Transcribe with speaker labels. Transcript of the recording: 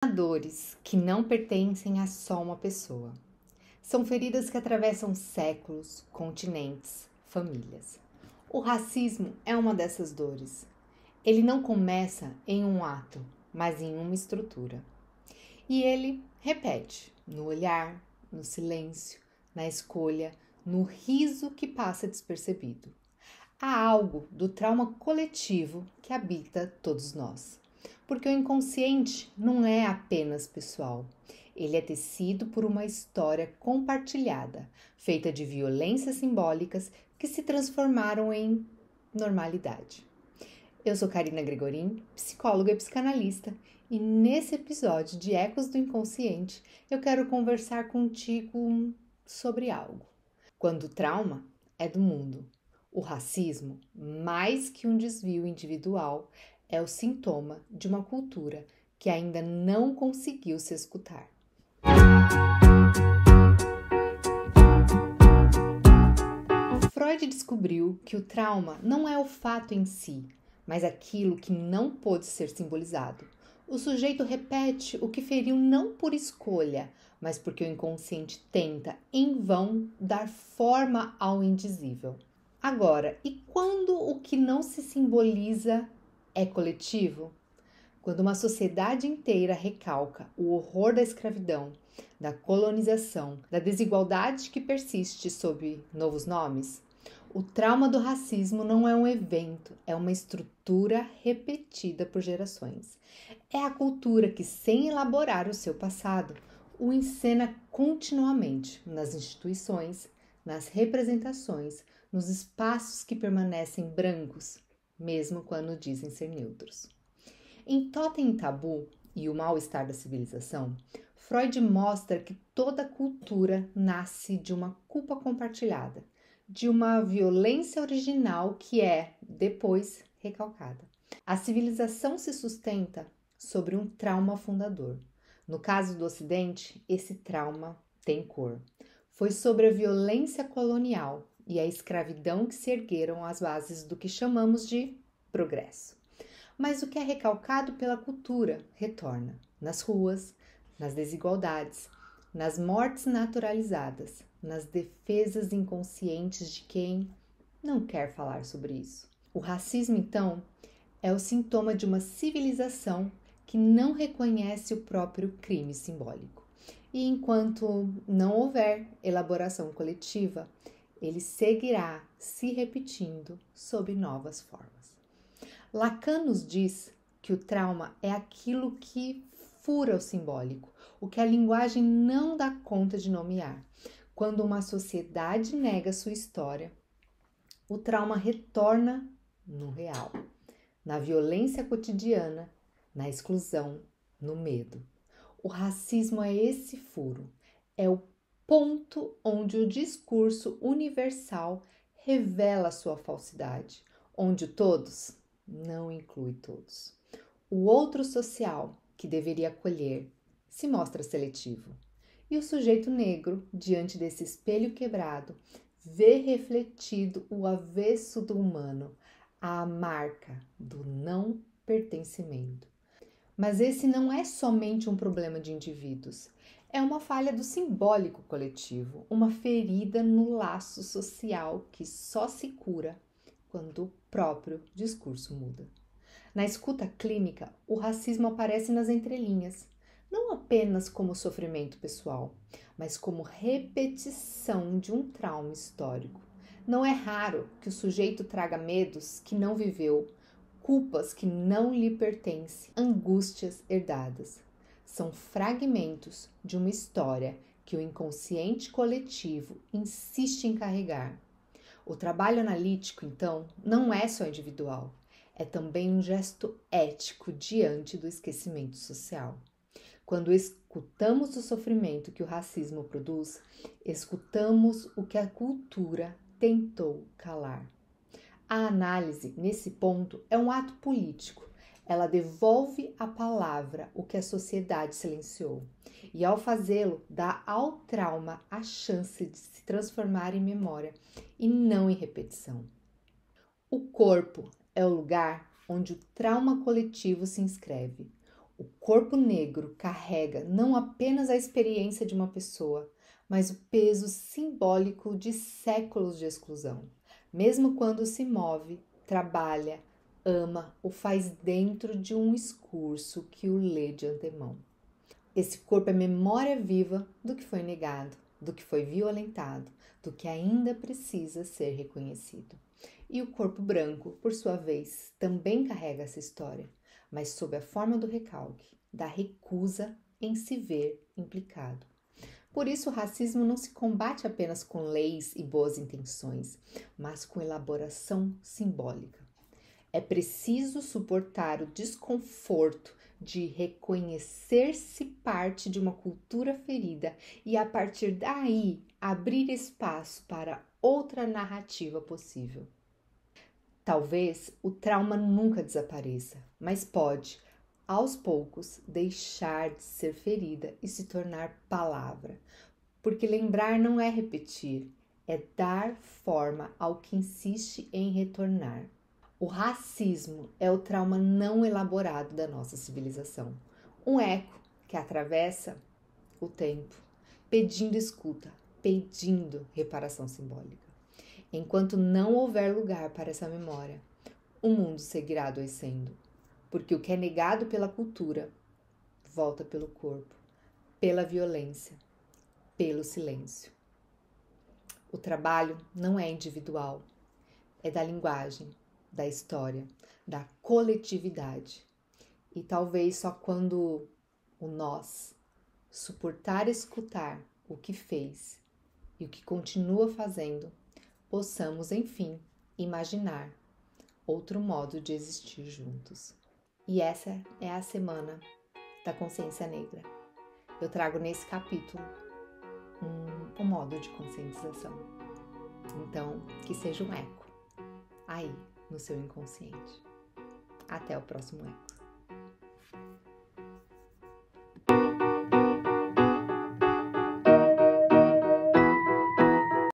Speaker 1: Há dores que não pertencem a só uma pessoa. São feridas que atravessam séculos, continentes, famílias. O racismo é uma dessas dores. Ele não começa em um ato, mas em uma estrutura. E ele repete no olhar, no silêncio, na escolha, no riso que passa despercebido. Há algo do trauma coletivo que habita todos nós. Porque o inconsciente não é apenas pessoal. Ele é tecido por uma história compartilhada, feita de violências simbólicas que se transformaram em normalidade. Eu sou Karina Gregorin, psicóloga e psicanalista, e nesse episódio de Ecos do Inconsciente eu quero conversar contigo sobre algo. Quando o trauma é do mundo, o racismo, mais que um desvio individual, é o sintoma de uma cultura que ainda não conseguiu se escutar. Freud descobriu que o trauma não é o fato em si, mas aquilo que não pôde ser simbolizado. O sujeito repete o que feriu não por escolha, mas porque o inconsciente tenta, em vão, dar forma ao indizível. Agora, e quando o que não se simboliza é coletivo? Quando uma sociedade inteira recalca o horror da escravidão, da colonização, da desigualdade que persiste sob novos nomes, o trauma do racismo não é um evento, é uma estrutura repetida por gerações. É a cultura que, sem elaborar o seu passado, o encena continuamente nas instituições, nas representações, nos espaços que permanecem brancos, mesmo quando dizem ser neutros. Em Totem e Tabu e o Mal-Estar da Civilização, Freud mostra que toda cultura nasce de uma culpa compartilhada, de uma violência original que é, depois, recalcada. A civilização se sustenta sobre um trauma fundador. No caso do Ocidente, esse trauma tem cor. Foi sobre a violência colonial e a escravidão que se ergueram as bases do que chamamos de progresso. Mas o que é recalcado pela cultura retorna nas ruas, nas desigualdades, nas mortes naturalizadas, nas defesas inconscientes de quem não quer falar sobre isso. O racismo, então, é o sintoma de uma civilização que não reconhece o próprio crime simbólico. E enquanto não houver elaboração coletiva, ele seguirá se repetindo sob novas formas. Lacan nos diz que o trauma é aquilo que fura o simbólico, o que a linguagem não dá conta de nomear. Quando uma sociedade nega sua história, o trauma retorna no real, na violência cotidiana, na exclusão, no medo. O racismo é esse furo, é o ponto onde o discurso universal revela sua falsidade, onde o todos não inclui todos. O outro social, que deveria acolher, se mostra seletivo. E o sujeito negro, diante desse espelho quebrado, vê refletido o avesso do humano, a marca do não pertencimento. Mas esse não é somente um problema de indivíduos, é uma falha do simbólico coletivo, uma ferida no laço social que só se cura quando o próprio discurso muda. Na escuta clínica, o racismo aparece nas entrelinhas, não apenas como sofrimento pessoal, mas como repetição de um trauma histórico. Não é raro que o sujeito traga medos que não viveu, culpas que não lhe pertencem, angústias herdadas. São fragmentos de uma história que o inconsciente coletivo insiste em carregar. O trabalho analítico, então, não é só individual, é também um gesto ético diante do esquecimento social. Quando escutamos o sofrimento que o racismo produz, escutamos o que a cultura tentou calar. A análise, nesse ponto, é um ato político. Ela devolve à palavra o que a sociedade silenciou. E ao fazê-lo, dá ao trauma a chance de se transformar em memória e não em repetição. O corpo é o lugar onde o trauma coletivo se inscreve. O corpo negro carrega não apenas a experiência de uma pessoa, mas o peso simbólico de séculos de exclusão. Mesmo quando se move, trabalha, ama ou faz dentro de um discurso que o lê de antemão. Esse corpo é memória viva do que foi negado, do que foi violentado, do que ainda precisa ser reconhecido. E o corpo branco, por sua vez, também carrega essa história, mas sob a forma do recalque, da recusa em se ver implicado. Por isso, o racismo não se combate apenas com leis e boas intenções, mas com elaboração simbólica. É preciso suportar o desconforto de reconhecer-se parte de uma cultura ferida e, a partir daí, abrir espaço para outra narrativa possível. Talvez o trauma nunca desapareça, mas pode, aos poucos, deixar de ser ferida e se tornar palavra. Porque lembrar não é repetir, é dar forma ao que insiste em retornar. O racismo é o trauma não elaborado da nossa civilização. Um eco que atravessa o tempo, pedindo escuta, pedindo reparação simbólica. Enquanto não houver lugar para essa memória, o mundo seguirá adoecendo. Porque o que é negado pela cultura volta pelo corpo, pela violência, pelo silêncio. O trabalho não é individual, é da linguagem, da história, da coletividade. E talvez só quando o nós suportar escutar o que fez e o que continua fazendo, possamos, enfim, imaginar outro modo de existir juntos. E essa é a Semana da Consciência Negra. Eu trago nesse capítulo um modo de conscientização. Então, que seja um eco aí no seu inconsciente. Até o próximo eco.